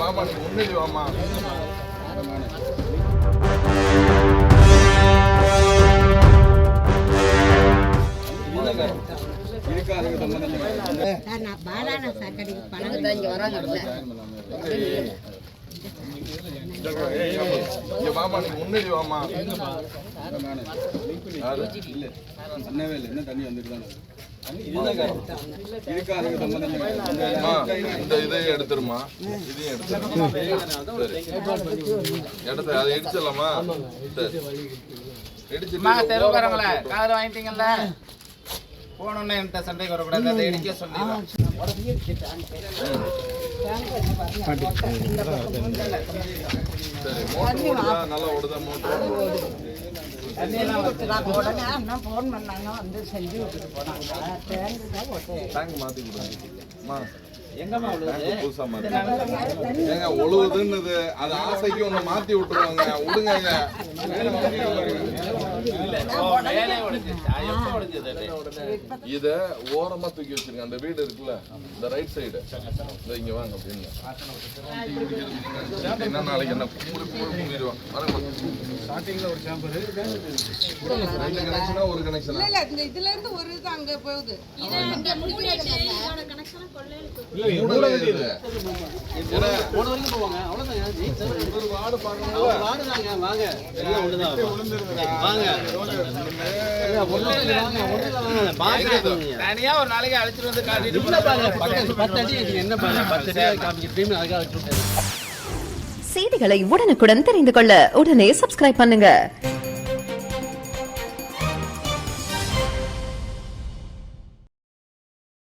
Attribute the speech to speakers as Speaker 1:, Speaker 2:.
Speaker 1: வாமா நீ முன்னாடி வாமா. வாமா நீ முன்னாடி வாமா. என்ன தண்ணி வந்துட்டு இந்த இதையும் எடுத்துருமா, இதையும் எடுத்துருமா. இடத்த அதை இடிச்சிடலாமா?
Speaker 2: தெருவுக்காரங்களே காதல் வாங்கிட்டீங்கல்ல, போனோன்னு என்கிட்ட சண்டைக்கு வரக்கூடாது, அதை இடிக்க சொல்லிடுவேன்.
Speaker 1: சரி, மோட்டர் ஓடுதா? நல்லா ஓடுதா மோட்டர்? டேங்க் மாத்தி கொடுங்க. புதுசா மாத்தி ஏங்க ஒழுகுதுன்னு அது ஆசைக்கு ஒண்ணு மாத்தி விட்டுருவாங்க. விடுங்க. இத ஓரமா தூக்கி வச்சிருங்க. அந்த வீடு இருக்குல்ல, இந்த ரைட் சைடு இங்க வாங்க அப்படின்னு என்ன நாளைக்கு என்ன கும்பிடுவாங்க. ஸ்டார்டிங்ல ஒரு சேம்பர், ரெண்டு கனெக்ஷனா ஒரு கனெக்ஷனா
Speaker 3: இல்ல இந்த இதுல இருந்து ஒரு இது அங்க போகுது.
Speaker 4: இத அங்க முடிச்சிட்டு இதோட கனெக்ஷன் கொள்ளையில போகுது.
Speaker 1: இல்ல மூட வேண்டியது. ஏன்னா
Speaker 5: போன வரைக்கும் போவாங்க. அவ்வளவுதான்.
Speaker 1: ஒரு வார்டு பார்க்கணும்ல.
Speaker 5: வார்டு தாங்க வாங்க. எல்லாம் ஒண்ணுதான். வாங்க.
Speaker 2: தனியா ஒரு நாளைக்கு அழைச்சிட்டு வந்து காட்டிட்டு
Speaker 5: என்ன பாருங்க 10 அடி காமிக்கிட்டு அதுக்காக.
Speaker 6: செய்திகளை உடனுக்குடன் தெரிந்து கொள்ள உடனே சப்ஸ்கிரைப் பண்ணுங்க.